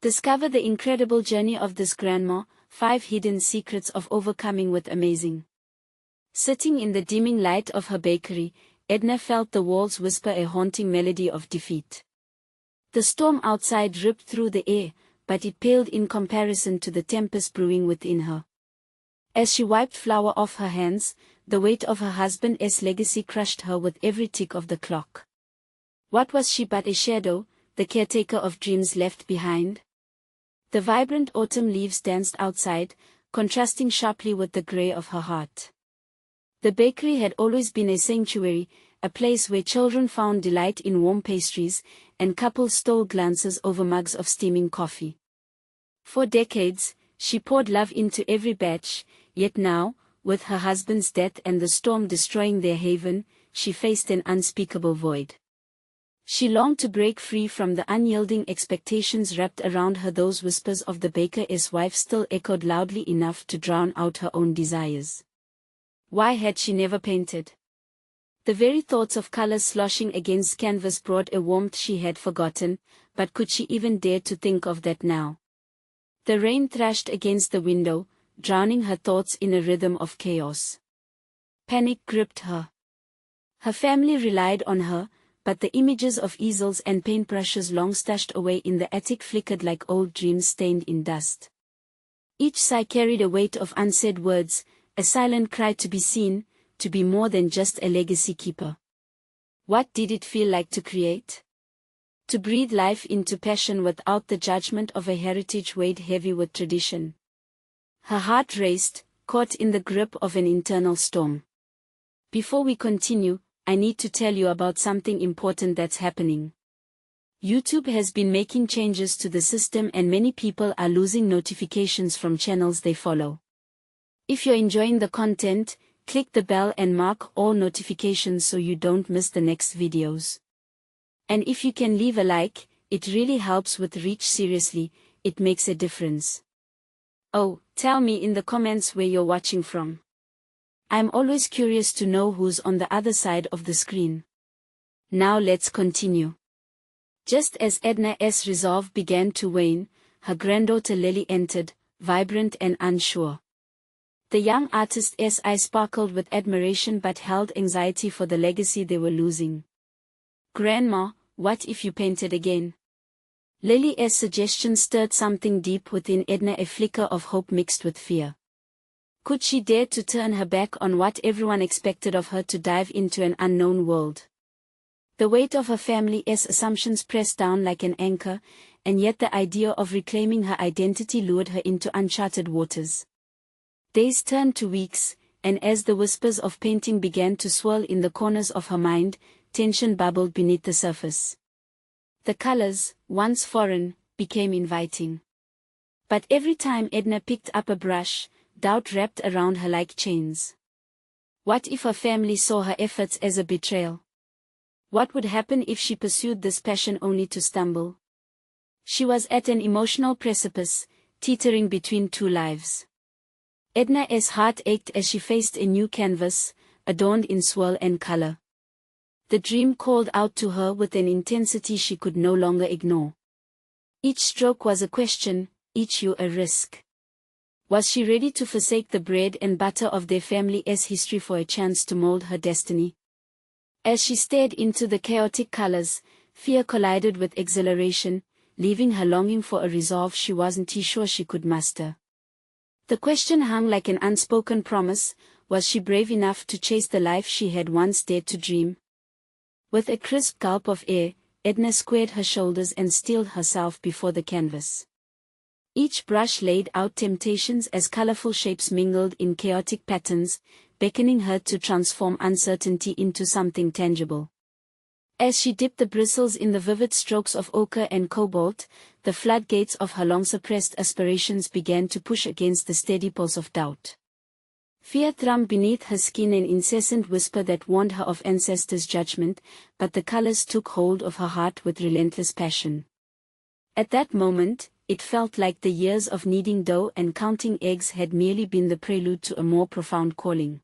Discover the incredible journey of this grandma, 5 hidden secrets of overcoming with amazing. Sitting in the dimming light of her bakery, Edna felt the walls whisper a haunting melody of defeat. The storm outside ripped through the air, but it paled in comparison to the tempest brewing within her. As she wiped flour off her hands, the weight of her husband's legacy crushed her with every tick of the clock. What was she but a shadow, the caretaker of dreams left behind? The vibrant autumn leaves danced outside, contrasting sharply with the grey of her heart. The bakery had always been a sanctuary, a place where children found delight in warm pastries, and couples stole glances over mugs of steaming coffee. For decades, she poured love into every batch, yet now, with her husband's death and the storm destroying their haven, she faced an unspeakable void. She longed to break free from the unyielding expectations wrapped around her. Those whispers of the baker's wife still echoed loudly enough to drown out her own desires. Why had she never painted? The very thoughts of colors sloshing against canvas brought a warmth she had forgotten, but could she even dare to think of that now? The rain thrashed against the window, drowning her thoughts in a rhythm of chaos. Panic gripped her. Her family relied on her, but the images of easels and paintbrushes long stashed away in the attic flickered like old dreams stained in dust. Each sigh carried a weight of unsaid words, a silent cry to be seen, to be more than just a legacy keeper. What did it feel like to create? To breathe life into passion without the judgment of a heritage weighed heavy with tradition. Her heart raced, caught in the grip of an internal storm. Before we continue, I need to tell you about something important that's happening. YouTube has been making changes to the system and many people are losing notifications from channels they follow. If you're enjoying the content, click the bell and mark all notifications so you don't miss the next videos. And if you can leave a like, it really helps with reach. Seriously, it makes a difference. Oh, tell me in the comments where you're watching from. I'm always curious to know who's on the other side of the screen. Now let's continue. Just as Edna's resolve began to wane, her granddaughter Lily entered, vibrant and unsure. The young artist's eyes sparkled with admiration but held anxiety for the legacy they were losing. "Grandma, what if you painted again?" Lily's suggestion stirred something deep within Edna, a flicker of hope mixed with fear. Could she dare to turn her back on what everyone expected of her, to dive into an unknown world? The weight of her family's assumptions pressed down like an anchor, and yet the idea of reclaiming her identity lured her into uncharted waters. Days turned to weeks, and as the whispers of painting began to swirl in the corners of her mind, tension bubbled beneath the surface. The colors, once foreign, became inviting. But every time Edna picked up a brush, doubt wrapped around her like chains. What if her family saw her efforts as a betrayal? What would happen if she pursued this passion only to stumble? She was at an emotional precipice, teetering between two lives. Edna's heart ached as she faced a new canvas, adorned in swirl and color. The dream called out to her with an intensity she could no longer ignore. Each stroke was a question, each hue a risk. Was she ready to forsake the bread and butter of their family's history for a chance to mold her destiny? As she stared into the chaotic colors, fear collided with exhilaration, leaving her longing for a resolve she wasn't sure she could muster. The question hung like an unspoken promise: was she brave enough to chase the life she had once dared to dream? With a crisp gulp of air, Edna squared her shoulders and steeled herself before the canvas. Each brush laid out temptations as colorful shapes mingled in chaotic patterns, beckoning her to transform uncertainty into something tangible. As she dipped the bristles in the vivid strokes of ochre and cobalt, the floodgates of her long-suppressed aspirations began to push against the steady pulse of doubt. Fear thrummed beneath her skin, an incessant whisper that warned her of ancestors' judgment, but the colors took hold of her heart with relentless passion. At that moment, it felt like the years of kneading dough and counting eggs had merely been the prelude to a more profound calling.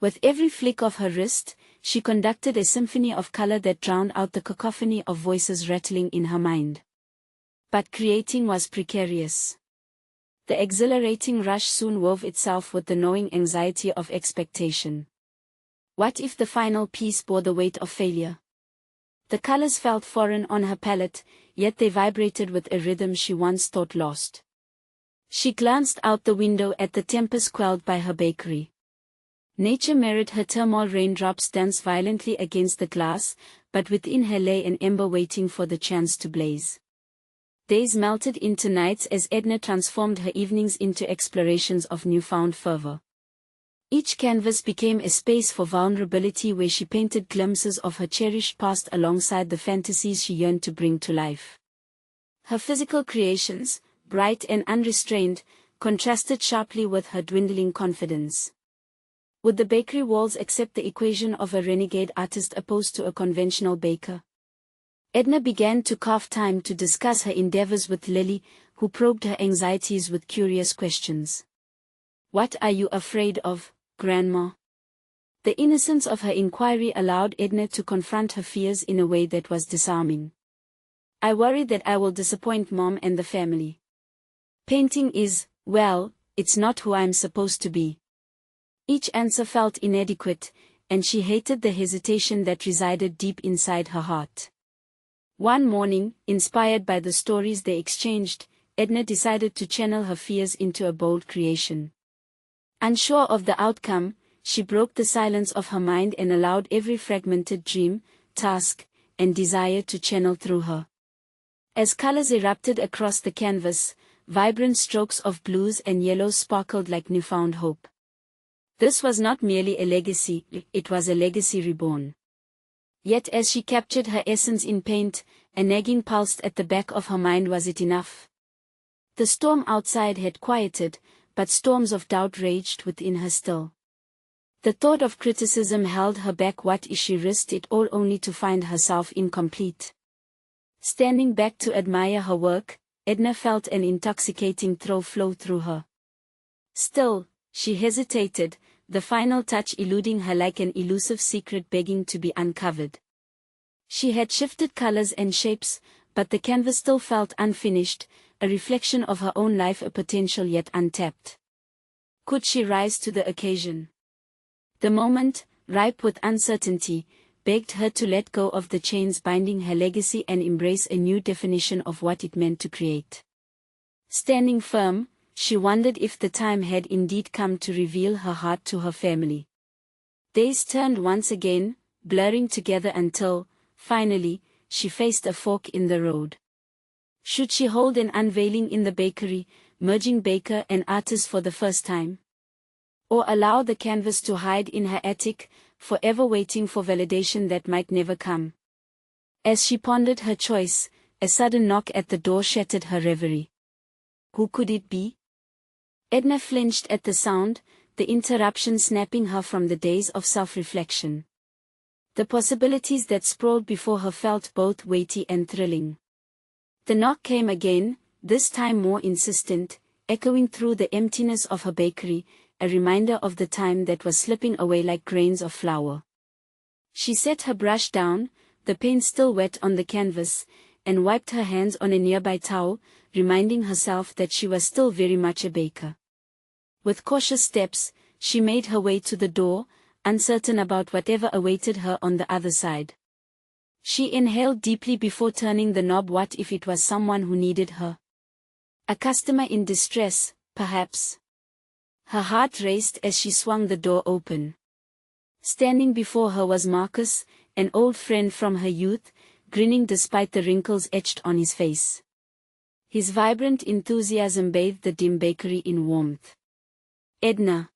With every flick of her wrist, she conducted a symphony of color that drowned out the cacophony of voices rattling in her mind. But creating was precarious. The exhilarating rush soon wove itself with the gnawing anxiety of expectation. What if the final piece bore the weight of failure? The colors felt foreign on her palette, yet they vibrated with a rhythm she once thought lost. She glanced out the window at the tempest quelled by her bakery. Nature mirrored her turmoil, raindrops danced violently against the glass, but within her lay an ember waiting for the chance to blaze. Days melted into nights as Edna transformed her evenings into explorations of newfound fervor. Each canvas became a space for vulnerability where she painted glimpses of her cherished past alongside the fantasies she yearned to bring to life. Her physical creations, bright and unrestrained, contrasted sharply with her dwindling confidence. Would the bakery walls accept the equation of a renegade artist opposed to a conventional baker? Edna began to carve time to discuss her endeavors with Lily, who probed her anxieties with curious questions. "What are you afraid of, Grandma?" The innocence of her inquiry allowed Edna to confront her fears in a way that was disarming. "I worry that I will disappoint Mom and the family. Painting is, well, it's not who I'm supposed to be." Each answer felt inadequate, and she hated the hesitation that resided deep inside her heart. One morning, inspired by the stories they exchanged, Edna decided to channel her fears into a bold creation. Unsure of the outcome, she broke the silence of her mind and allowed every fragmented dream, task, and desire to channel through her. As colors erupted across the canvas, vibrant strokes of blues and yellows sparkled like newfound hope. This was not merely a legacy, it was a legacy reborn. Yet as she captured her essence in paint, a nagging pulsed at the back of her mind. Was it enough? The storm outside had quieted, but storms of doubt raged within her still. The thought of criticism held her back. What if she risked it all only to find herself incomplete? Standing back to admire her work, Edna felt an intoxicating thrill flow through her. Still, she hesitated, the final touch eluding her like an elusive secret begging to be uncovered. She had shifted colors and shapes, but the canvas still felt unfinished, a reflection of her own life, a potential yet untapped. Could she rise to the occasion? The moment, ripe with uncertainty, begged her to let go of the chains binding her legacy and embrace a new definition of what it meant to create. Standing firm, she wondered if the time had indeed come to reveal her heart to her family. Days turned once again, blurring together until, finally, she faced a fork in the road. Should she hold an unveiling in the bakery, merging baker and artist for the first time? Or allow the canvas to hide in her attic, forever waiting for validation that might never come? As she pondered her choice, a sudden knock at the door shattered her reverie. Who could it be? Edna flinched at the sound, the interruption snapping her from the days of self-reflection. The possibilities that sprawled before her felt both weighty and thrilling. The knock came again, this time more insistent, echoing through the emptiness of her bakery, a reminder of the time that was slipping away like grains of flour. She set her brush down, the paint still wet on the canvas, and wiped her hands on a nearby towel, reminding herself that she was still very much a baker. With cautious steps, she made her way to the door, uncertain about whatever awaited her on the other side. She inhaled deeply before turning the knob. What if it was someone who needed her? A customer in distress, perhaps. Her heart raced as she swung the door open. Standing before her was Marcus, an old friend from her youth, grinning despite the wrinkles etched on his face. His vibrant enthusiasm bathed the dim bakery in warmth. "Edna.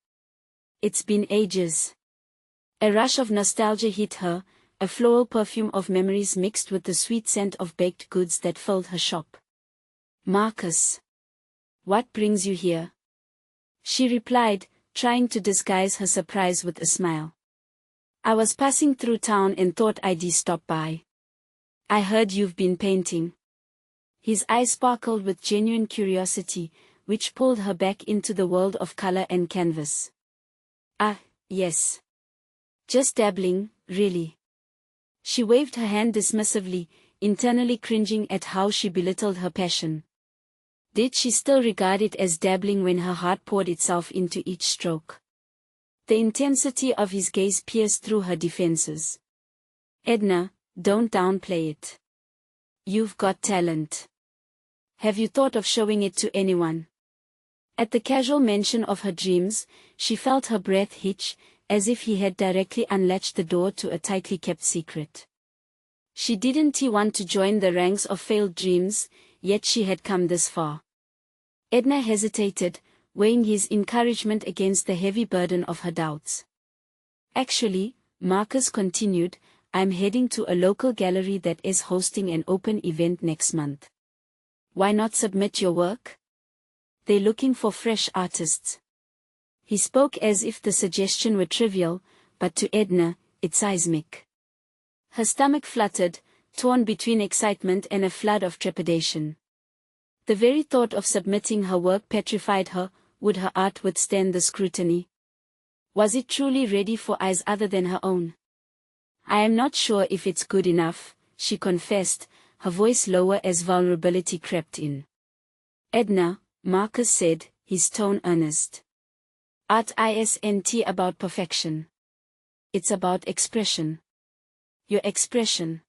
It's been ages." A rush of nostalgia hit her, a floral perfume of memories mixed with the sweet scent of baked goods that filled her shop. "Marcus. What brings you here?" She replied, trying to disguise her surprise with a smile. "I was passing through town and thought I'd stop by. I heard you've been painting." His eyes sparkled with genuine curiosity, which pulled her back into the world of color and canvas. "Ah, yes. Just dabbling, really." She waved her hand dismissively, internally cringing at how she belittled her passion. Did she still regard it as dabbling when her heart poured itself into each stroke? The intensity of his gaze pierced through her defenses. Edna, don't downplay it. You've got talent. Have you thought of showing it to anyone? At the casual mention of her dreams, she felt her breath hitch, as if he had directly unlatched the door to a tightly kept secret. She didn't want to join the ranks of failed dreams, yet she had come this far. Edna hesitated, weighing his encouragement against the heavy burden of her doubts. Actually, Marcus continued, I'm heading to a local gallery that is hosting an open event next month. Why not submit your work? They're looking for fresh artists. He spoke as if the suggestion were trivial, but to Edna, it's seismic. Her stomach fluttered, torn between excitement and a flood of trepidation. The very thought of submitting her work petrified her. Would her art withstand the scrutiny? Was it truly ready for eyes other than her own? I am not sure if it's good enough, she confessed, her voice lower as vulnerability crept in. Edna, Marcus said, his tone earnest. Art isn't about perfection. It's about expression. Your expression.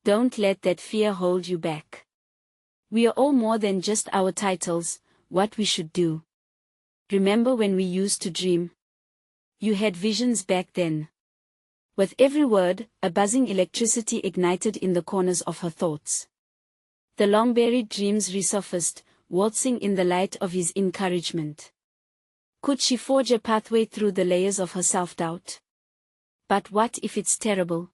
Don't let that fear hold you back. We are all more than just our titles, what we should do. Remember when we used to dream? You had visions back then. With every word, a buzzing electricity ignited in the corners of her thoughts. The long-buried dreams resurfaced, waltzing in the light of his encouragement. Could she forge a pathway through the layers of her self-doubt? But what if it's terrible?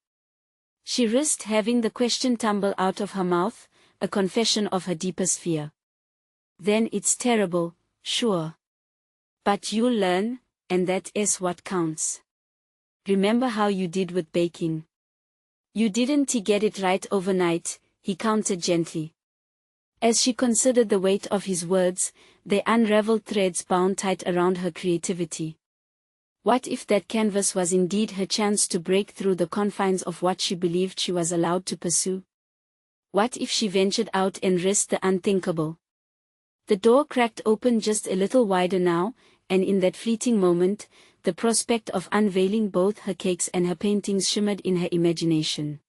She risked having the question tumble out of her mouth, a confession of her deepest fear. Then it's terrible, sure. But you'll learn, and that is what counts. Remember how you did with baking. You didn't get it right overnight, he countered gently. As she considered the weight of his words, they unraveled threads bound tight around her creativity. What if that canvas was indeed her chance to break through the confines of what she believed she was allowed to pursue? What if she ventured out and risked the unthinkable? The door cracked open just a little wider now, and in that fleeting moment, the prospect of unveiling both her cakes and her paintings shimmered in her imagination.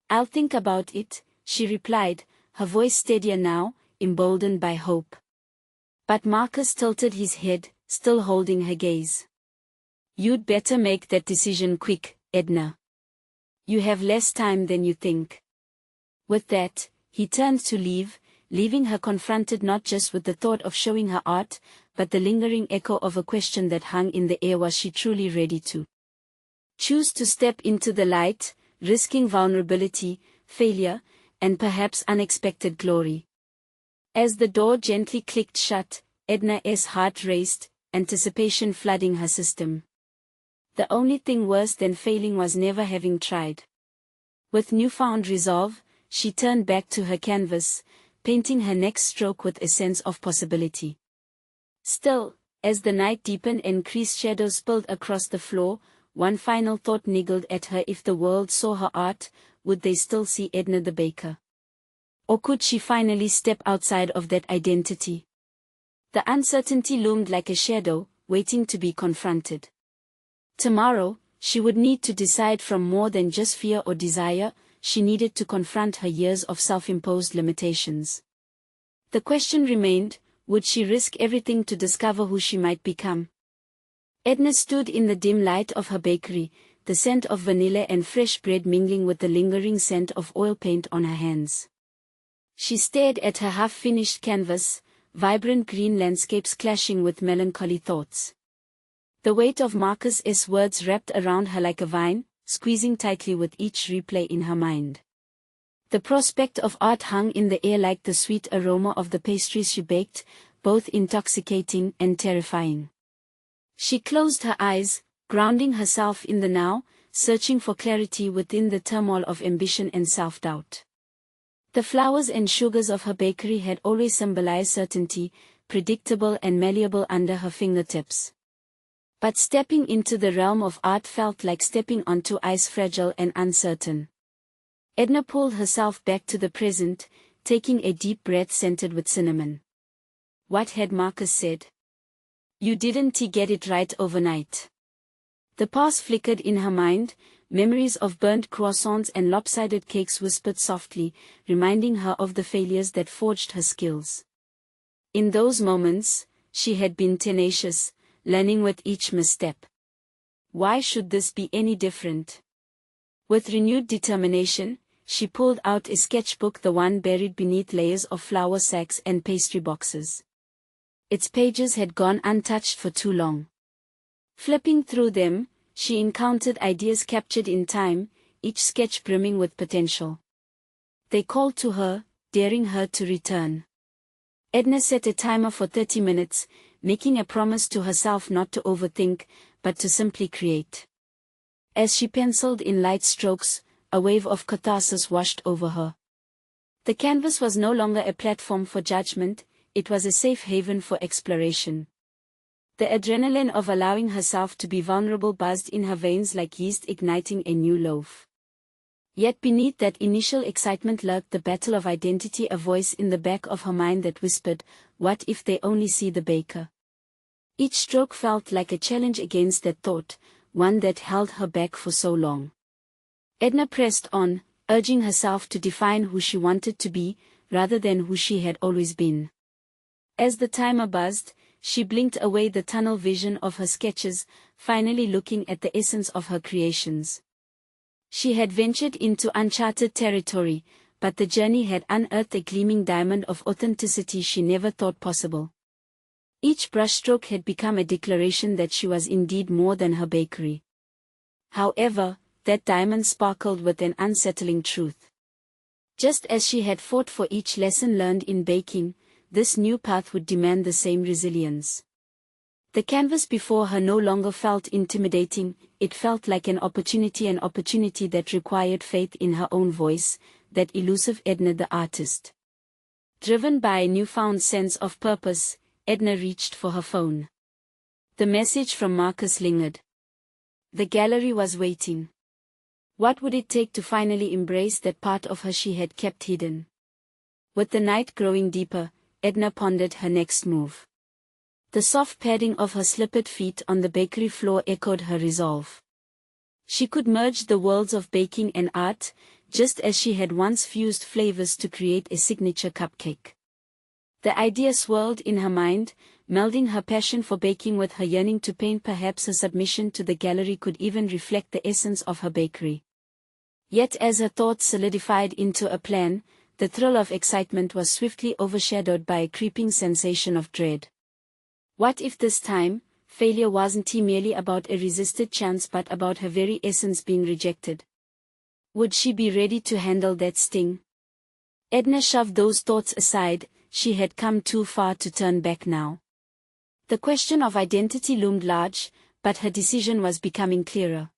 I'll think about it, she replied, her voice steadier now, emboldened by hope. But Marcus tilted his head, still holding her gaze. You'd better make that decision quick, Edna. You have less time than you think. With that, he turned to leave, leaving her confronted not just with the thought of showing her art, but the lingering echo of a question that hung in the air: was she truly ready to choose to step into the light, risking vulnerability, failure, and perhaps unexpected glory? As the door gently clicked shut, Edna's heart raced, anticipation flooding her system. The only thing worse than failing was never having tried. With newfound resolve, she turned back to her canvas, painting her next stroke with a sense of possibility. Still, as the night deepened and creased shadows spilled across the floor, one final thought niggled at her: if the world saw her art, would they still see Edna the baker? Or could she finally step outside of that identity? The uncertainty loomed like a shadow, waiting to be confronted. Tomorrow, she would need to decide from more than just fear or desire. She needed to confront her years of self-imposed limitations. The question remained, would she risk everything to discover who she might become? Edna stood in the dim light of her bakery, the scent of vanilla and fresh bread mingling with the lingering scent of oil paint on her hands. She stared at her half-finished canvas, vibrant green landscapes clashing with melancholy thoughts. The weight of Marcus's words wrapped around her like a vine, squeezing tightly with each replay in her mind. The prospect of art hung in the air like the sweet aroma of the pastries she baked, both intoxicating and terrifying. She closed her eyes, grounding herself in the now, searching for clarity within the turmoil of ambition and self-doubt. The flowers and sugars of her bakery had always symbolized certainty, predictable and malleable under her fingertips. But stepping into the realm of art felt like stepping onto ice, fragile and uncertain. Edna pulled herself back to the present, taking a deep breath scented with cinnamon. What had Marcus said? You didn't get it right overnight. The past flickered in her mind, memories of burnt croissants and lopsided cakes whispered softly, reminding her of the failures that forged her skills. In those moments, she had been tenacious, learning with each misstep. Why should this be any different? With renewed determination, she pulled out a sketchbook, the one buried beneath layers of flour sacks and pastry boxes. Its pages had gone untouched for too long. Flipping through them, she encountered ideas captured in time, each sketch brimming with potential. They called to her, daring her to return. Edna set a timer for 30 minutes, making a promise to herself not to overthink, but to simply create. As she penciled in light strokes, a wave of catharsis washed over her. The canvas was no longer a platform for judgment, it was a safe haven for exploration. The adrenaline of allowing herself to be vulnerable buzzed in her veins like yeast igniting a new loaf. Yet beneath that initial excitement lurked the battle of identity, a voice in the back of her mind that whispered, what if they only see the baker? Each stroke felt like a challenge against that thought, one that held her back for so long. Edna pressed on, urging herself to define who she wanted to be, rather than who she had always been. As the timer buzzed, she blinked away the tunnel vision of her sketches, finally looking at the essence of her creations. She had ventured into uncharted territory, but the journey had unearthed a gleaming diamond of authenticity she never thought possible. Each brushstroke had become a declaration that she was indeed more than her bakery. However, that diamond sparkled with an unsettling truth. Just as she had fought for each lesson learned in baking, this new path would demand the same resilience. The canvas before her no longer felt intimidating, it felt like an opportunity that required faith in her own voice, that elusive Edna the artist. Driven by a newfound sense of purpose, Edna reached for her phone. The message from Marcus lingered. The gallery was waiting. What would it take to finally embrace that part of her she had kept hidden? With the night growing deeper, Edna pondered her next move. The soft padding of her slippered feet on the bakery floor echoed her resolve. She could merge the worlds of baking and art, just as she had once fused flavors to create a signature cupcake. The idea swirled in her mind, melding her passion for baking with her yearning to paint. Perhaps her submission to the gallery could even reflect the essence of her bakery. Yet as her thoughts solidified into a plan, the thrill of excitement was swiftly overshadowed by a creeping sensation of dread. What if this time, failure wasn't merely about a resisted chance but about her very essence being rejected? Would she be ready to handle that sting? Edna shoved those thoughts aside, she had come too far to turn back now. The question of identity loomed large, but her decision was becoming clearer.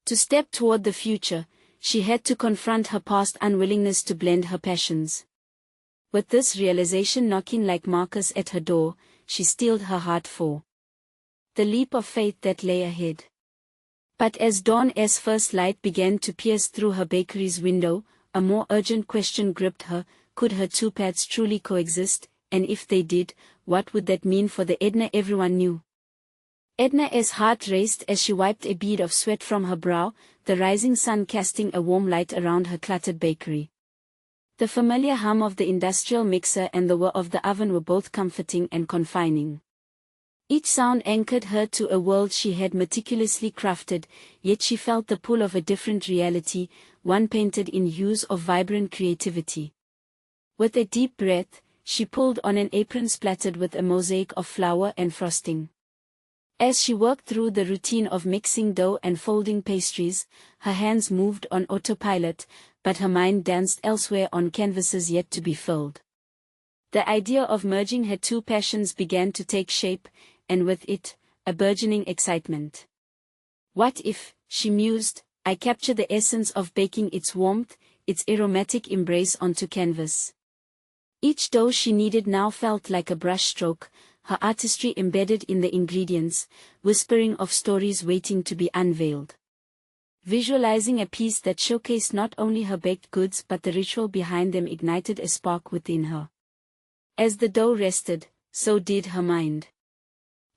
To step toward the future, she had to confront her past unwillingness to blend her passions. With this realization knocking like Marcus at her door, she steeled her heart for the leap of faith that lay ahead. But as dawn's first light began to pierce through her bakery's window, a more urgent question gripped her: could her two paths truly coexist, and if they did, what would that mean for the Edna everyone knew? Edna's heart raced as she wiped a bead of sweat from her brow, the rising sun casting a warm light around her cluttered bakery. The familiar hum of the industrial mixer and the whir of the oven were both comforting and confining. Each sound anchored her to a world she had meticulously crafted, yet she felt the pull of a different reality, one painted in hues of vibrant creativity. With a deep breath, she pulled on an apron splattered with a mosaic of flour and frosting. As she worked through the routine of mixing dough and folding pastries, her hands moved on autopilot, but her mind danced elsewhere on canvases yet to be filled. The idea of merging her two passions began to take shape, and with it, a burgeoning excitement. What if, she mused, I capture the essence of baking, its warmth, its aromatic embrace onto canvas? Each dough she kneaded now felt like a brushstroke, her artistry embedded in the ingredients, whispering of stories waiting to be unveiled. Visualizing a piece that showcased not only her baked goods but the ritual behind them ignited a spark within her. As the dough rested, so did her mind.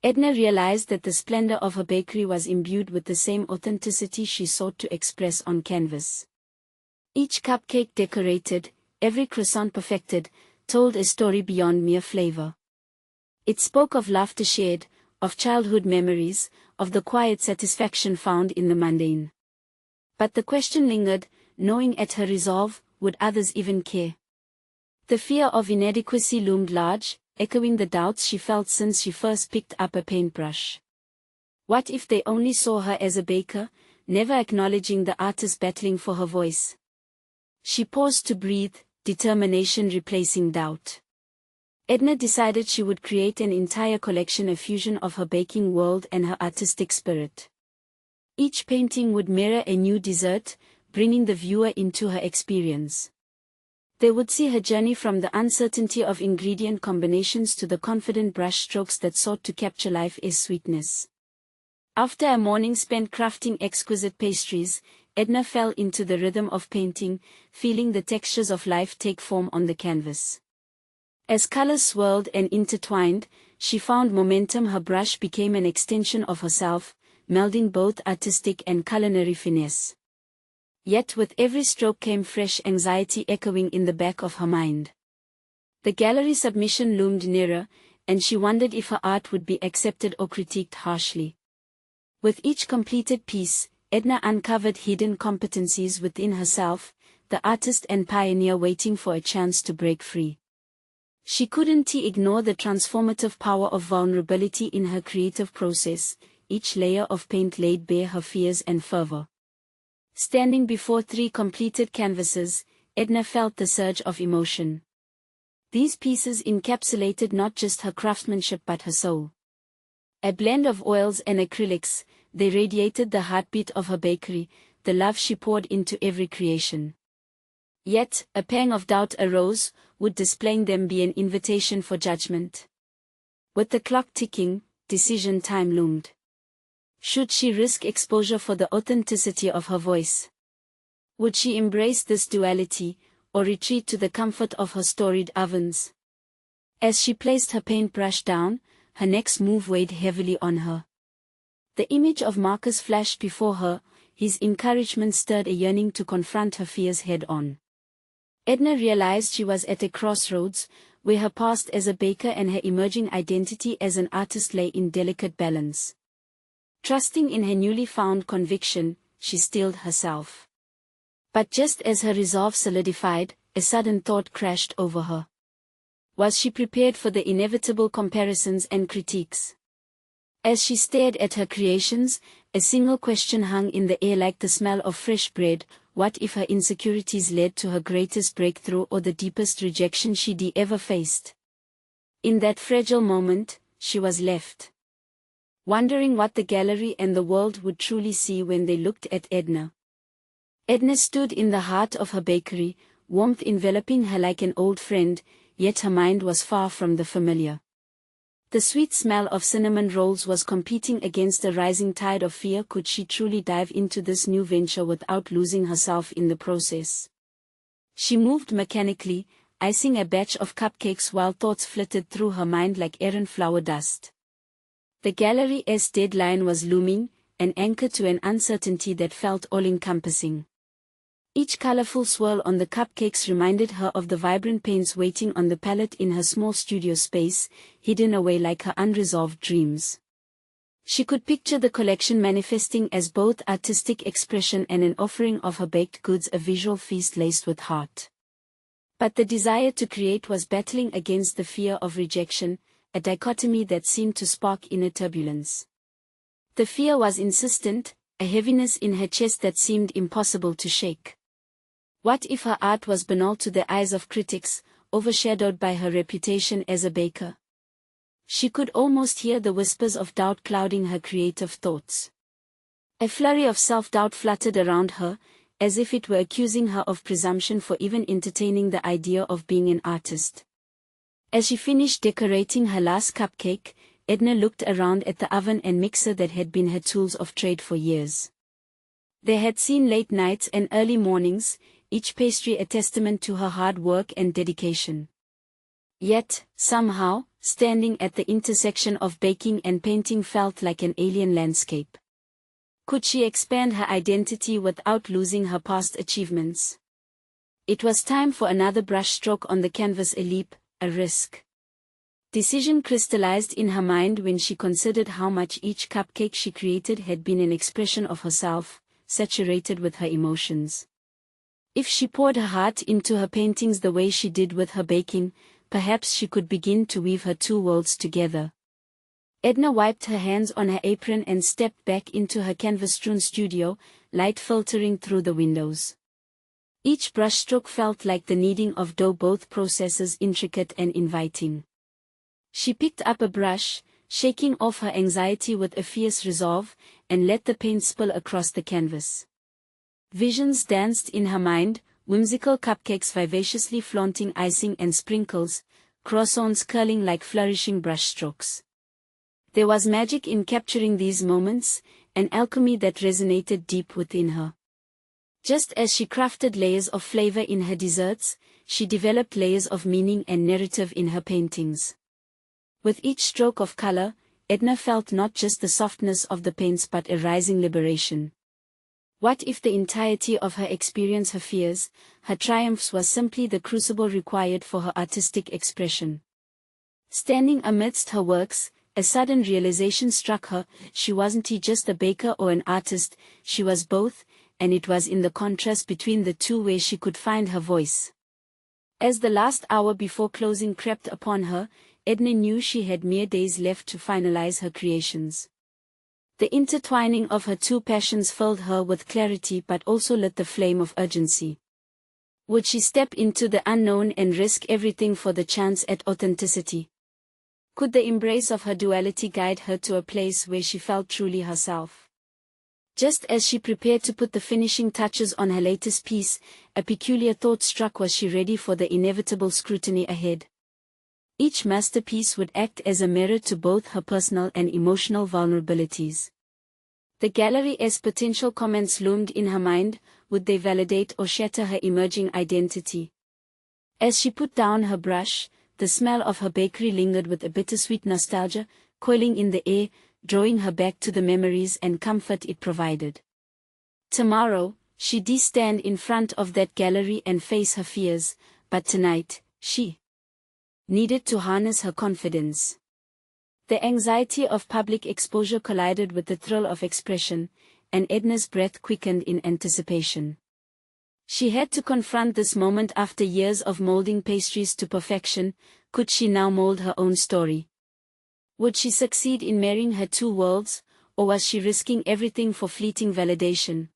Edna realized that the splendor of her bakery was imbued with the same authenticity she sought to express on canvas. Each cupcake decorated, every croissant perfected, told a story beyond mere flavor. It spoke of laughter shared, of childhood memories, of the quiet satisfaction found in the mundane. But the question lingered, knowing at her resolve, would others even care? The fear of inadequacy loomed large, echoing the doubts she felt since she first picked up a paintbrush. What if they only saw her as a baker, never acknowledging the artist battling for her voice? She paused to breathe, determination replacing doubt. Edna decided she would create an entire collection, a fusion of her baking world and her artistic spirit. Each painting would mirror a new dessert, bringing the viewer into her experience. They would see her journey from the uncertainty of ingredient combinations to the confident brush strokes that sought to capture life as sweetness. After a morning spent crafting exquisite pastries, Edna fell into the rhythm of painting, feeling the textures of life take form on the canvas. As colors swirled and intertwined, she found momentum. Her brush became an extension of herself, melding both artistic and culinary finesse. Yet with every stroke came fresh anxiety echoing in the back of her mind. The gallery submission loomed nearer, and she wondered if her art would be accepted or critiqued harshly. With each completed piece, Edna uncovered hidden competencies within herself, the artist and pioneer waiting for a chance to break free. She couldn't ignore the transformative power of vulnerability in her creative process. Each layer of paint laid bare her fears and fervor. Standing before 3 completed canvases, Edna felt the surge of emotion. These pieces encapsulated not just her craftsmanship but her soul. A blend of oils and acrylics, they radiated the heartbeat of her bakery, the love she poured into every creation. Yet, a pang of doubt arose, would displaying them be an invitation for judgment? With the clock ticking, decision time loomed. Should she risk exposure for the authenticity of her voice? Would she embrace this duality, or retreat to the comfort of her storied ovens? As she placed her paintbrush down, her next move weighed heavily on her. The image of Marcus flashed before her, his encouragement stirred a yearning to confront her fears head-on. Edna realized she was at a crossroads, where her past as a baker and her emerging identity as an artist lay in delicate balance. Trusting in her newly found conviction, she steeled herself. But just as her resolve solidified, a sudden thought crashed over her. Was she prepared for the inevitable comparisons and critiques? As she stared at her creations, a single question hung in the air like the smell of fresh bread. What if her insecurities led to her greatest breakthrough or the deepest rejection she'd ever faced? In that fragile moment, she was left wondering what the gallery and the world would truly see when they looked at Edna. Edna stood in the heart of her bakery, warmth enveloping her like an old friend, yet her mind was far from the familiar. The sweet smell of cinnamon rolls was competing against the rising tide of fear. Could she truly dive into this new venture without losing herself in the process? She moved mechanically, icing a batch of cupcakes while thoughts flitted through her mind like errant flower dust. The gallery's deadline was looming, an anchor to an uncertainty that felt all-encompassing. Each colorful swirl on the cupcakes reminded her of the vibrant paints waiting on the palette in her small studio space, hidden away like her unresolved dreams. She could picture the collection manifesting as both artistic expression and an offering of her baked goods, a visual feast laced with heart. But the desire to create was battling against the fear of rejection, a dichotomy that seemed to spark inner turbulence. The fear was insistent, a heaviness in her chest that seemed impossible to shake. What if her art was banal to the eyes of critics, overshadowed by her reputation as a baker? She could almost hear the whispers of doubt clouding her creative thoughts. A flurry of self-doubt fluttered around her, as if it were accusing her of presumption for even entertaining the idea of being an artist. As she finished decorating her last cupcake, Edna looked around at the oven and mixer that had been her tools of trade for years. They had seen late nights and early mornings, each pastry a testament to her hard work and dedication. Yet, somehow, standing at the intersection of baking and painting felt like an alien landscape. Could she expand her identity without losing her past achievements? It was time for another brushstroke on the canvas, a leap, a risk. Decision crystallized in her mind when she considered how much each cupcake she created had been an expression of herself, saturated with her emotions. If she poured her heart into her paintings the way she did with her baking, perhaps she could begin to weave her two worlds together. Edna wiped her hands on her apron and stepped back into her canvas-strewn studio, light filtering through the windows. Each brushstroke felt like the kneading of dough, both processes intricate and inviting. She picked up a brush, shaking off her anxiety with a fierce resolve, and let the paint spill across the canvas. Visions danced in her mind, whimsical cupcakes vivaciously flaunting icing and sprinkles, croissants curling like flourishing brushstrokes. There was magic in capturing these moments, an alchemy that resonated deep within her. Just as she crafted layers of flavor in her desserts, she developed layers of meaning and narrative in her paintings. With each stroke of color, Edna felt not just the softness of the paints but a rising liberation. What if the entirety of her experience, her fears, her triumphs, was simply the crucible required for her artistic expression? Standing amidst her works, a sudden realization struck her: she wasn't just a baker or an artist, she was both, and it was in the contrast between the two where she could find her voice. As the last hour before closing crept upon her, Edna knew she had mere days left to finalize her creations. The intertwining of her two passions filled her with clarity but also lit the flame of urgency. Would she step into the unknown and risk everything for the chance at authenticity? Could the embrace of her duality guide her to a place where she felt truly herself? Just as she prepared to put the finishing touches on her latest piece, a peculiar thought struck. Was she ready for the inevitable scrutiny ahead? Each masterpiece would act as a mirror to both her personal and emotional vulnerabilities. The gallery's potential comments loomed in her mind. Would they validate or shatter her emerging identity? As she put down her brush, the smell of her bakery lingered with a bittersweet nostalgia, coiling in the air, drawing her back to the memories and comfort it provided. Tomorrow, she'd stand in front of that gallery and face her fears, but tonight, she needed to harness her confidence. The anxiety of public exposure collided with the thrill of expression, and Edna's breath quickened in anticipation. She had to confront this moment after years of molding pastries to perfection. Could she now mold her own story? Would she succeed in marrying her two worlds, or was she risking everything for fleeting validation?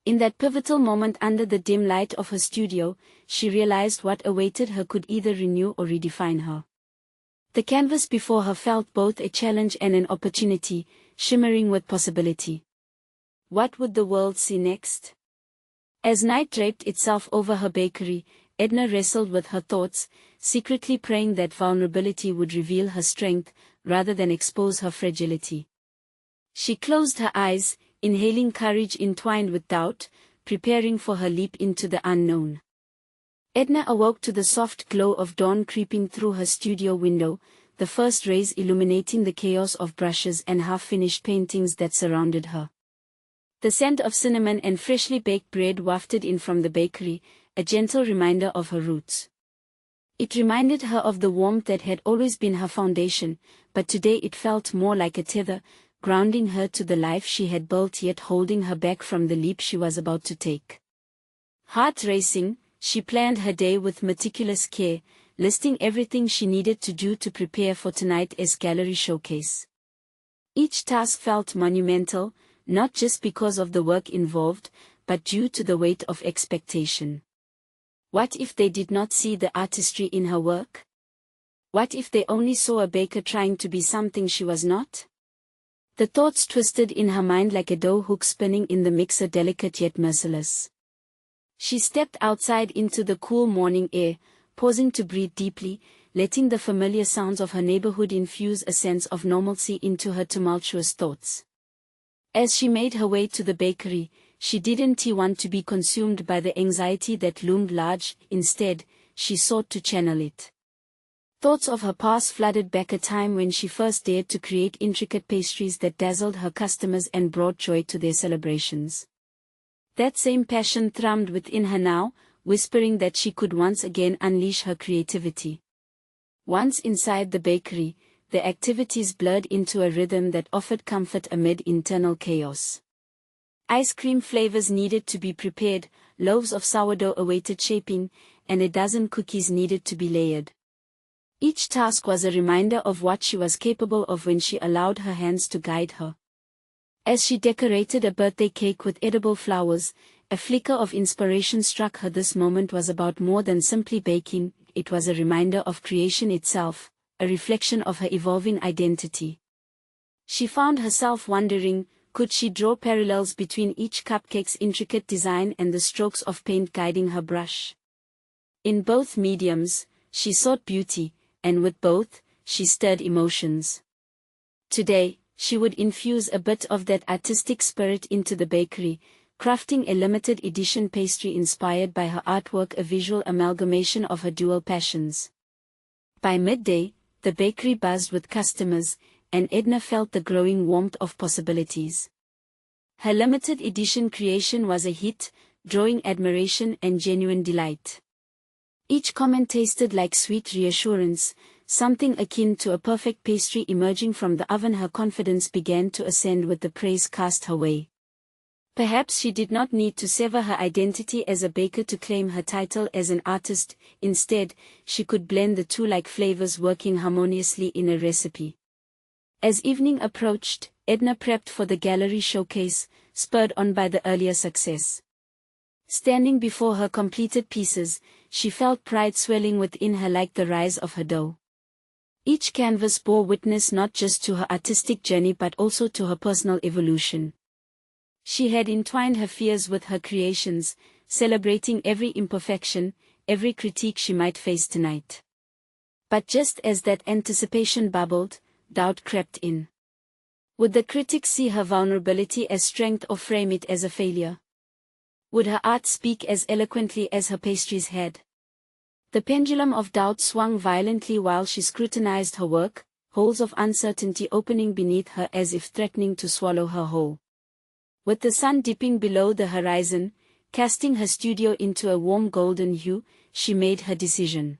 In that pivotal moment under the dim light of her studio, she realized what awaited her could either renew or redefine her. The canvas before her felt both a challenge and an opportunity, shimmering with possibility. What would the world see next? As night draped itself over her bakery, Edna wrestled with her thoughts, secretly praying that vulnerability would reveal her strength, rather than expose her fragility. She closed her eyes, inhaling courage entwined with doubt, preparing for her leap into the unknown. Edna awoke to the soft glow of dawn creeping through her studio window, the first rays illuminating the chaos of brushes and half-finished paintings that surrounded her. The scent of cinnamon and freshly baked bread wafted in from the bakery, a gentle reminder of her roots. It reminded her of the warmth that had always been her foundation, but today it felt more like a tether, grounding her to the life she had built yet holding her back from the leap she was about to take. Heart racing, she planned her day with meticulous care, listing everything she needed to do to prepare for tonight's gallery showcase. Each task felt monumental, not just because of the work involved, but due to the weight of expectation. What if they did not see the artistry in her work? What if they only saw a baker trying to be something she was not? The thoughts twisted in her mind like a dough hook spinning in the mixer, delicate yet merciless. She stepped outside into the cool morning air, pausing to breathe deeply, letting the familiar sounds of her neighborhood infuse a sense of normalcy into her tumultuous thoughts. As she made her way to the bakery, she didn't want to be consumed by the anxiety that loomed large. Instead, she sought to channel it. Thoughts of her past flooded back, a time when she first dared to create intricate pastries that dazzled her customers and brought joy to their celebrations. That same passion thrummed within her now, whispering that she could once again unleash her creativity. Once inside the bakery, the activities blurred into a rhythm that offered comfort amid internal chaos. Ice cream flavors needed to be prepared, loaves of sourdough awaited shaping, and a dozen cookies needed to be layered. Each task was a reminder of what she was capable of when she allowed her hands to guide her. As she decorated a birthday cake with edible flowers, a flicker of inspiration struck her. This moment was about more than simply baking, it was a reminder of creation itself, a reflection of her evolving identity. She found herself wondering, could she draw parallels between each cupcake's intricate design and the strokes of paint guiding her brush? In both mediums, she sought beauty, and with both, she stirred emotions. Today, she would infuse a bit of that artistic spirit into the bakery, crafting a limited edition pastry inspired by her artwork, a visual amalgamation of her dual passions. By midday, the bakery buzzed with customers, and Edna felt the growing warmth of possibilities. Her limited edition creation was a hit, drawing admiration and genuine delight. Each comment tasted like sweet reassurance, something akin to a perfect pastry emerging from the oven. Her confidence began to ascend with the praise cast her way. Perhaps she did not need to sever her identity as a baker to claim her title as an artist. Instead, she could blend the two like flavors working harmoniously in a recipe. As evening approached, Edna prepped for the gallery showcase, spurred on by the earlier success. Standing before her completed pieces, she felt pride swelling within her like the rise of her dough. Each canvas bore witness not just to her artistic journey but also to her personal evolution. She had entwined her fears with her creations, celebrating every imperfection, every critique she might face tonight. But just as that anticipation bubbled, doubt crept in. Would the critics see her vulnerability as strength or frame it as a failure? Would her art speak as eloquently as her pastries had? The pendulum of doubt swung violently while she scrutinized her work, holes of uncertainty opening beneath her as if threatening to swallow her whole. With the sun dipping below the horizon, casting her studio into a warm golden hue, she made her decision.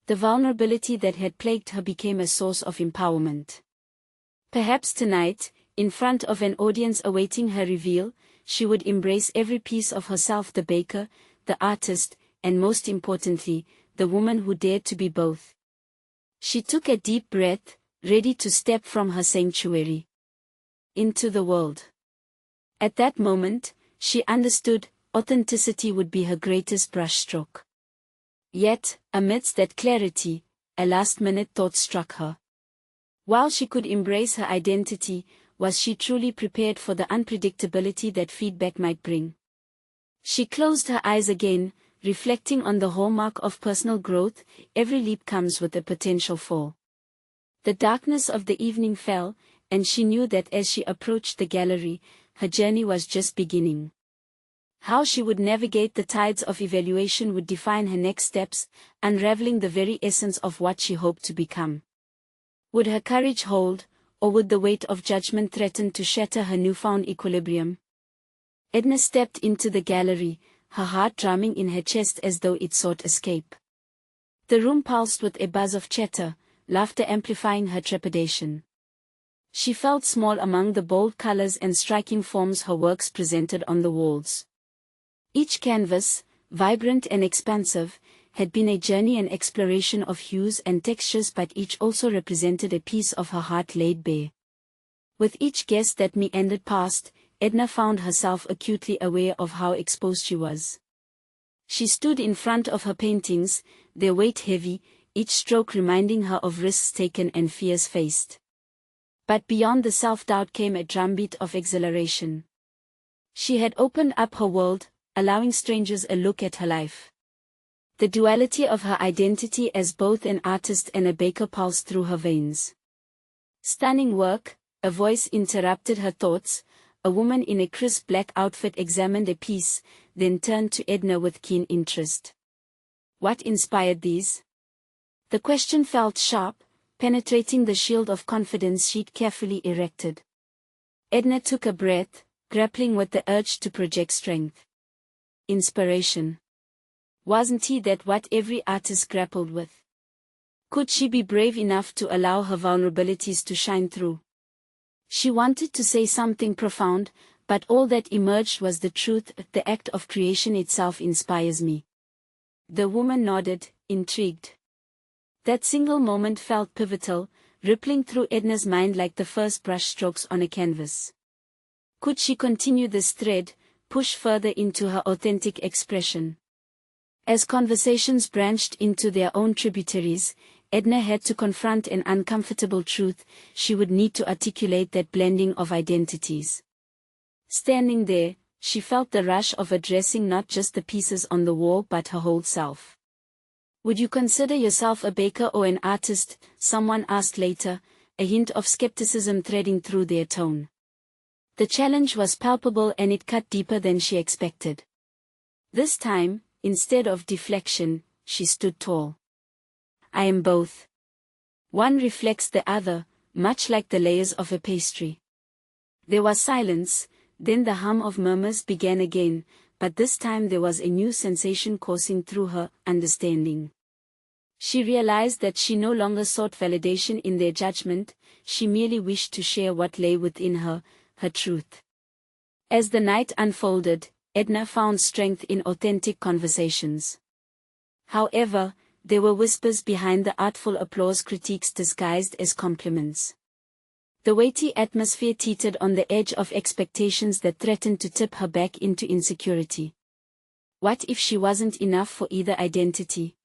The vulnerability that had plagued her became a source of empowerment. Perhaps tonight, in front of an audience awaiting her reveal, she would embrace every piece of herself, the baker, the artist, and most importantly, the woman who dared to be both. She took a deep breath, ready to step from her sanctuary into the world. At that moment, she understood, authenticity would be her greatest brushstroke. Yet, amidst that clarity, a last-minute thought struck her. While she could embrace her identity, was she truly prepared for the unpredictability that feedback might bring? She closed her eyes again, reflecting on the hallmark of personal growth: every leap comes with a potential fall. The darkness of the evening fell, and she knew that as she approached the gallery, her journey was just beginning. How she would navigate the tides of evaluation would define her next steps, unraveling the very essence of what she hoped to become. Would her courage hold, or would the weight of judgment threaten to shatter her newfound equilibrium? Edna stepped into the gallery, her heart drumming in her chest as though it sought escape. The room pulsed with a buzz of chatter, laughter amplifying her trepidation. She felt small among the bold colors and striking forms her works presented on the walls. Each canvas, vibrant and expansive, had been a journey and exploration of hues and textures, but each also represented a piece of her heart laid bare. With each guess that meandered past, Edna found herself acutely aware of how exposed she was. She stood in front of her paintings, their weight heavy, each stroke reminding her of risks taken and fears faced. But beyond the self-doubt came a drumbeat of exhilaration. She had opened up her world, allowing strangers a look at her life. The duality of her identity as both an artist and a baker pulsed through her veins. Stunning work, a voice interrupted her thoughts, a woman in a crisp black outfit examined a piece, then turned to Edna with keen interest. What inspired these? The question felt sharp, penetrating the shield of confidence she'd carefully erected. Edna took a breath, grappling with the urge to project strength. Inspiration. Wasn't he that what every artist grappled with? Could she be brave enough to allow her vulnerabilities to shine through? She wanted to say something profound, but all that emerged was the truth. The act of creation itself inspires me. The woman nodded, intrigued. That single moment felt pivotal, rippling through Edna's mind like the first brushstrokes on a canvas. Could she continue this thread, push further into her authentic expression? As conversations branched into their own tributaries, Edna had to confront an uncomfortable truth: she would need to articulate that blending of identities. Standing there, she felt the rush of addressing not just the pieces on the wall but her whole self. "Would you consider yourself a baker or an artist?" someone asked later, a hint of skepticism threading through their tone. The challenge was palpable and it cut deeper than she expected. This time, instead of deflection, she stood tall. "I am both. One reflects the other, much like the layers of a pastry." There was silence, then the hum of murmurs began again, but this time there was a new sensation coursing through her: understanding. She realized that she no longer sought validation in their judgment, she merely wished to share what lay within her, her truth. As the night unfolded, Edna found strength in authentic conversations. However, there were whispers behind the artful applause, critiques disguised as compliments. The weighty atmosphere teetered on the edge of expectations that threatened to tip her back into insecurity. What if she wasn't enough for either identity?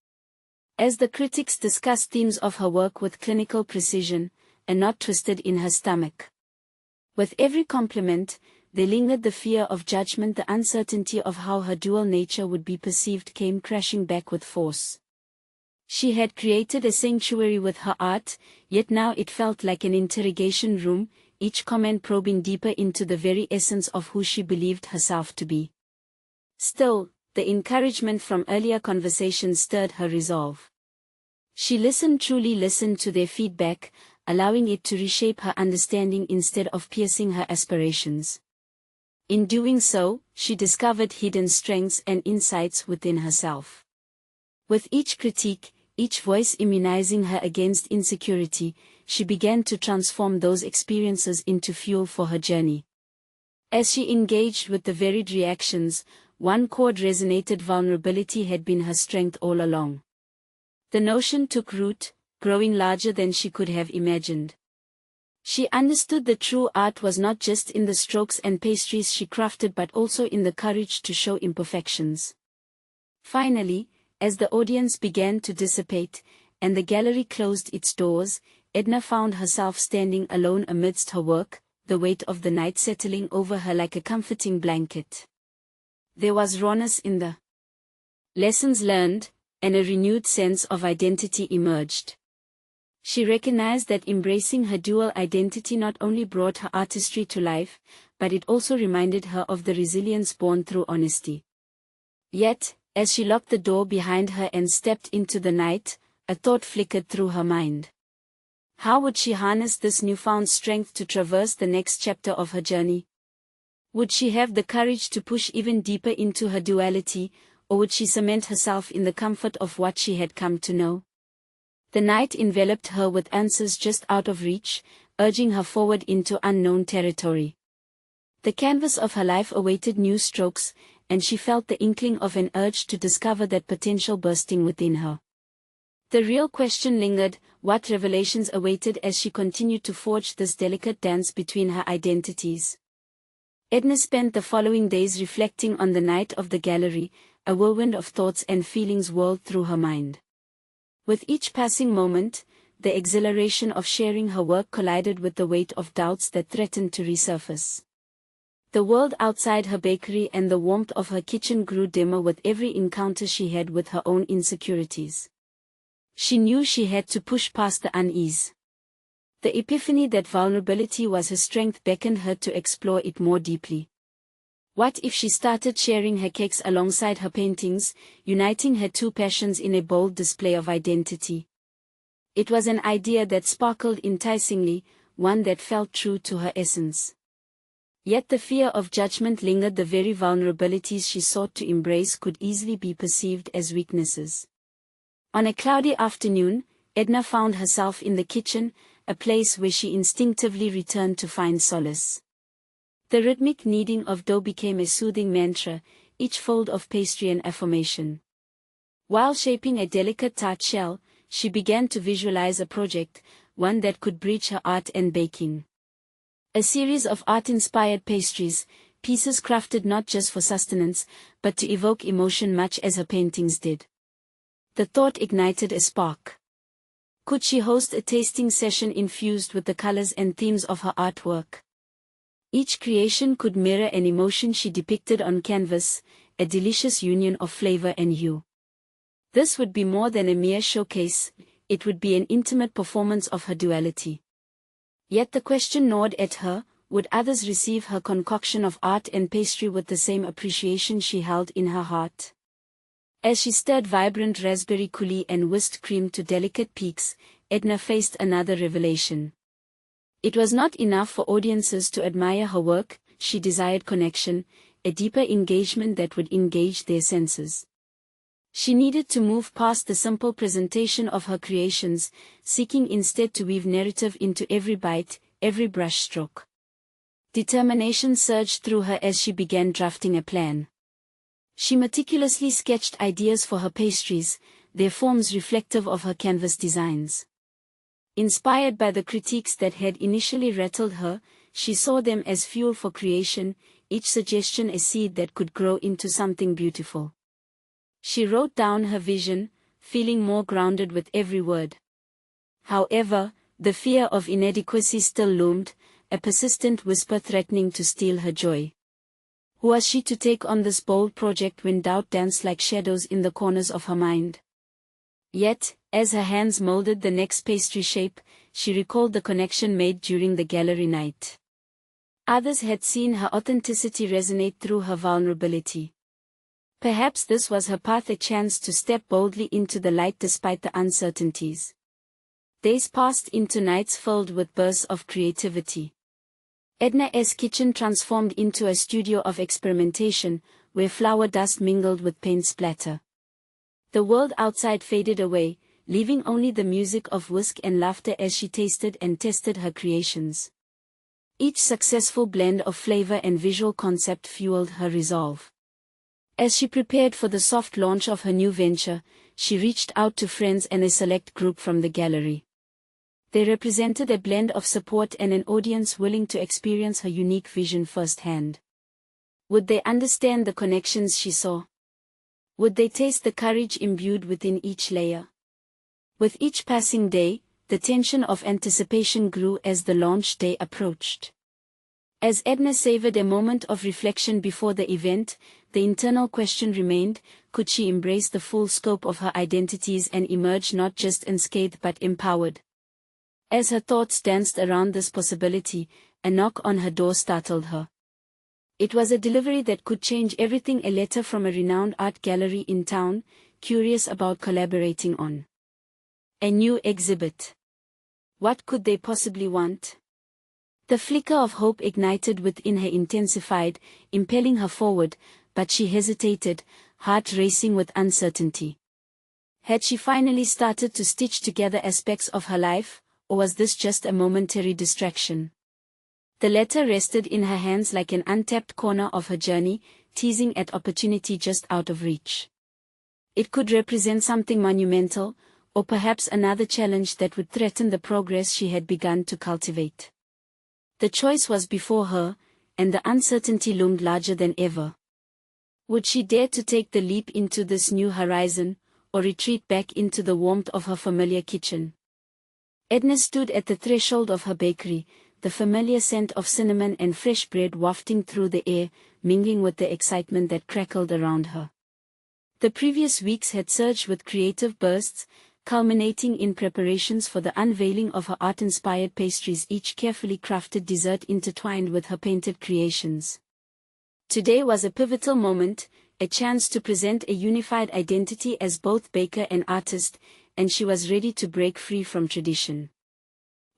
As the critics discussed themes of her work with clinical precision, a knot twisted in her stomach. With every compliment, there lingered the fear of judgment. The uncertainty of how her dual nature would be perceived came crashing back with force. She had created a sanctuary with her art, yet now it felt like an interrogation room, each comment probing deeper into the very essence of who she believed herself to be. Still, the encouragement from earlier conversations stirred her resolve. She truly listened to their feedback, allowing it to reshape her understanding instead of piercing her aspirations. In doing so, she discovered hidden strengths and insights within herself. With each critique, each voice immunizing her against insecurity, she began to transform those experiences into fuel for her journey. As she engaged with the varied reactions, one chord resonated: vulnerability had been her strength all along. The notion took root, growing larger than she could have imagined. She understood the true art was not just in the strokes and pastries she crafted but also in the courage to show imperfections. Finally, as the audience began to dissipate, and the gallery closed its doors, Edna found herself standing alone amidst her work, the weight of the night settling over her like a comforting blanket. There was rawness in the lessons learned, and a renewed sense of identity emerged. She recognized that embracing her dual identity not only brought her artistry to life, but it also reminded her of the resilience born through honesty. Yet, as she locked the door behind her and stepped into the night, a thought flickered through her mind. How would she harness this newfound strength to traverse the next chapter of her journey? Would she have the courage to push even deeper into her duality, or would she cement herself in the comfort of what she had come to know? The night enveloped her with answers just out of reach, urging her forward into unknown territory. The canvas of her life awaited new strokes, and she felt the inkling of an urge to discover that potential bursting within her. The real question lingered: what revelations awaited as she continued to forge this delicate dance between her identities? Edna spent the following days reflecting on the night of the gallery, a whirlwind of thoughts and feelings whirled through her mind. With each passing moment, the exhilaration of sharing her work collided with the weight of doubts that threatened to resurface. The world outside her bakery and the warmth of her kitchen grew dimmer with every encounter she had with her own insecurities. She knew she had to push past the unease. The epiphany that vulnerability was her strength beckoned her to explore it more deeply. What if she started sharing her cakes alongside her paintings, uniting her two passions in a bold display of identity? It was an idea that sparkled enticingly, one that felt true to her essence. Yet the fear of judgment lingered. The very vulnerabilities she sought to embrace could easily be perceived as weaknesses. On a cloudy afternoon, Edna found herself in the kitchen, a place where she instinctively returned to find solace. The rhythmic kneading of dough became a soothing mantra, each fold of pastry an affirmation. While shaping a delicate tart shell, she began to visualize a project, one that could bridge her art and baking. A series of art-inspired pastries, pieces crafted not just for sustenance, but to evoke emotion much as her paintings did. The thought ignited a spark. Could she host a tasting session infused with the colors and themes of her artwork? Each creation could mirror an emotion she depicted on canvas, a delicious union of flavor and hue. This would be more than a mere showcase, it would be an intimate performance of her duality. Yet the question gnawed at her: would others receive her concoction of art and pastry with the same appreciation she held in her heart? As she stirred vibrant raspberry coulis and whisked cream to delicate peaks, Edna faced another revelation. It was not enough for audiences to admire her work, she desired connection, a deeper engagement that would engage their senses. She needed to move past the simple presentation of her creations, seeking instead to weave narrative into every bite, every brushstroke. Determination surged through her as she began drafting a plan. She meticulously sketched ideas for her pastries, their forms reflective of her canvas designs. Inspired by the critiques that had initially rattled her, she saw them as fuel for creation, each suggestion a seed that could grow into something beautiful. She wrote down her vision, feeling more grounded with every word. However, the fear of inadequacy still loomed, a persistent whisper threatening to steal her joy. Who was she to take on this bold project when doubt danced like shadows in the corners of her mind? Yet, as her hands molded the next pastry shape, she recalled the connection made during the gallery night. Others had seen her authenticity resonate through her vulnerability. Perhaps this was her path, a chance to step boldly into the light despite the uncertainties. Days passed into nights filled with bursts of creativity. Edna's kitchen transformed into a studio of experimentation, where flour dust mingled with paint splatter. The world outside faded away, leaving only the music of whisk and laughter as she tasted and tested her creations. Each successful blend of flavor and visual concept fueled her resolve. As she prepared for the soft launch of her new venture, she reached out to friends and a select group from the gallery. They represented a blend of support and an audience willing to experience her unique vision firsthand. Would they understand the connections she saw? Would they taste the courage imbued within each layer? With each passing day, the tension of anticipation grew as the launch day approached. As Edna savored a moment of reflection before the event, the internal question remained: could she embrace the full scope of her identities and emerge not just unscathed but empowered? As her thoughts danced around this possibility, a knock on her door startled her. It was a delivery that could change everything, a letter from a renowned art gallery in town, curious about collaborating on a new exhibit. What could they possibly want? The flicker of hope ignited within her intensified, impelling her forward, but she hesitated, heart racing with uncertainty. Had she finally started to stitch together aspects of her life, or was this just a momentary distraction? The letter rested in her hands like an untapped corner of her journey, teasing at opportunity just out of reach. It could represent something monumental, or perhaps another challenge that would threaten the progress she had begun to cultivate. The choice was before her, and the uncertainty loomed larger than ever. Would she dare to take the leap into this new horizon, or retreat back into the warmth of her familiar kitchen? Edna stood at the threshold of her bakery, the familiar scent of cinnamon and fresh bread wafting through the air, mingling with the excitement that crackled around her. The previous weeks had surged with creative bursts, culminating in preparations for the unveiling of her art-inspired pastries, each carefully crafted dessert intertwined with her painted creations. Today was a pivotal moment, a chance to present a unified identity as both baker and artist, and she was ready to break free from tradition.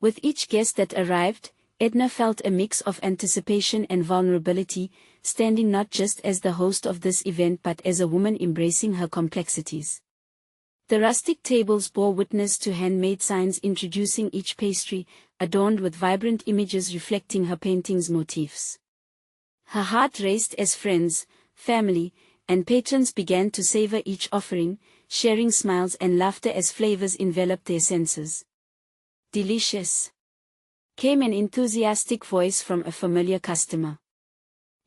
With each guest that arrived, Edna felt a mix of anticipation and vulnerability, standing not just as the host of this event but as a woman embracing her complexities. The rustic tables bore witness to handmade signs introducing each pastry, adorned with vibrant images reflecting her painting's motifs. Her heart raced as friends, family, and patrons began to savor each offering, sharing smiles and laughter as flavors enveloped their senses. "Delicious," came an enthusiastic voice from a familiar customer.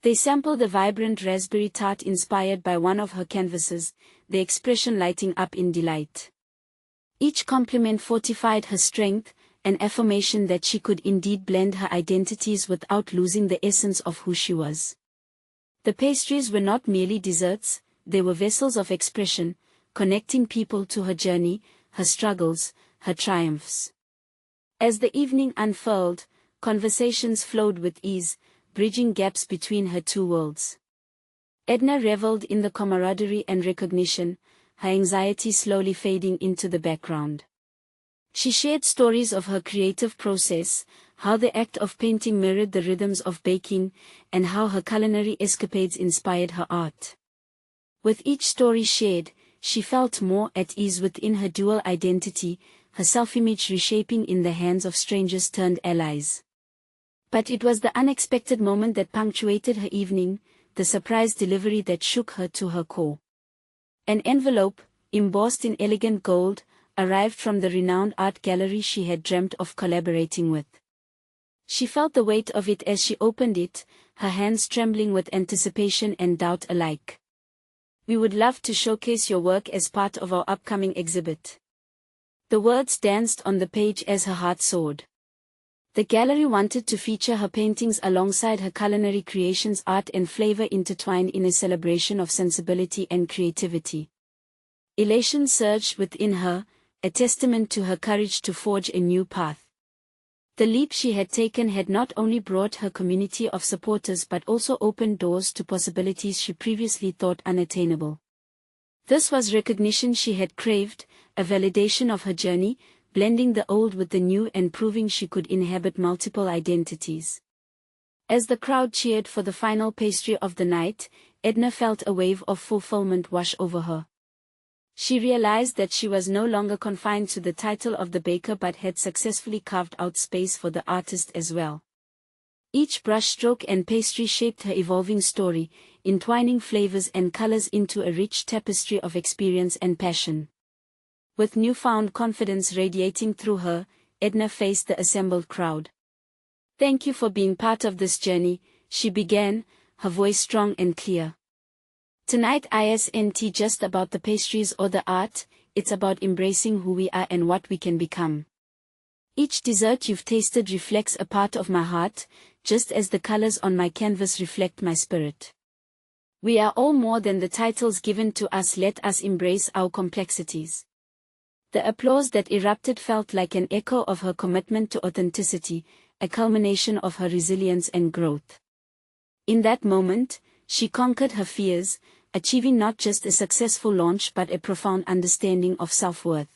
They sampled the vibrant raspberry tart inspired by one of her canvases, their expression lighting up in delight. Each compliment fortified her strength, an affirmation that she could indeed blend her identities without losing the essence of who she was. The pastries were not merely desserts, they were vessels of expression, connecting people to her journey, her struggles, her triumphs. As the evening unfurled, conversations flowed with ease, bridging gaps between her two worlds. Edna reveled in the camaraderie and recognition, her anxiety slowly fading into the background. She shared stories of her creative process, how the act of painting mirrored the rhythms of baking, and how her culinary escapades inspired her art. With each story shared, she felt more at ease within her dual identity, her self-image reshaping in the hands of strangers turned allies. But it was the unexpected moment that punctuated her evening, the surprise delivery that shook her to her core. An envelope, embossed in elegant gold, arrived from the renowned art gallery she had dreamt of collaborating with. She felt the weight of it as she opened it, her hands trembling with anticipation and doubt alike. "We would love to showcase your work as part of our upcoming exhibit." The words danced on the page as her heart soared. The gallery wanted to feature her paintings alongside her culinary creations, art and flavor intertwined in a celebration of sensibility and creativity. Elation surged within her, a testament to her courage to forge a new path. The leap she had taken had not only brought her community of supporters but also opened doors to possibilities she previously thought unattainable. This was recognition she had craved, a validation of her journey, blending the old with the new and proving she could inhabit multiple identities. As the crowd cheered for the final pastry of the night, Edna felt a wave of fulfillment wash over her. She realized that she was no longer confined to the title of the baker but had successfully carved out space for the artist as well. Each brushstroke and pastry shaped her evolving story, entwining flavors and colors into a rich tapestry of experience and passion. With newfound confidence radiating through her, Edna faced the assembled crowd. "Thank you for being part of this journey," she began, her voice strong and clear. "Tonight isn't just about the pastries or the art, it's about embracing who we are and what we can become. Each dessert you've tasted reflects a part of my heart, just as the colors on my canvas reflect my spirit. We are all more than the titles given to us, let us embrace our complexities." The applause that erupted felt like an echo of her commitment to authenticity, a culmination of her resilience and growth. In that moment, she conquered her fears, achieving not just a successful launch but a profound understanding of self-worth.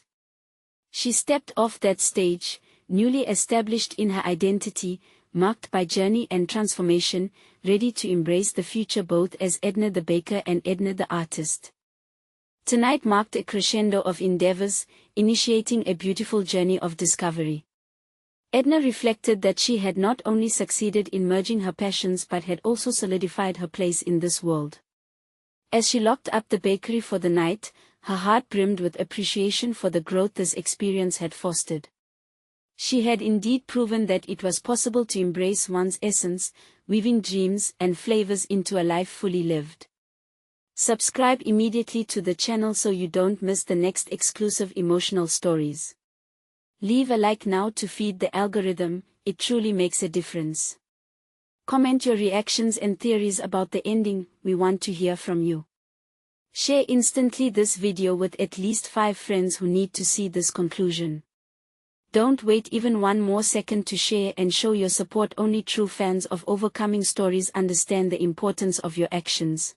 She stepped off that stage, newly established in her identity, marked by journey and transformation, ready to embrace the future both as Edna the baker and Edna the artist. Tonight marked a crescendo of endeavors, initiating a beautiful journey of discovery. Edna reflected that she had not only succeeded in merging her passions but had also solidified her place in this world. As she locked up the bakery for the night, her heart brimmed with appreciation for the growth this experience had fostered. She had indeed proven that it was possible to embrace one's essence, weaving dreams and flavors into a life fully lived. Subscribe immediately to the channel so you don't miss the next exclusive emotional stories. Leave a like now to feed the algorithm, it truly makes a difference. Comment your reactions and theories about the ending, we want to hear from you. Share instantly this video with at least 5 friends who need to see this conclusion. Don't wait even one more second to share and show your support. Only true fans of overcoming stories understand the importance of your actions.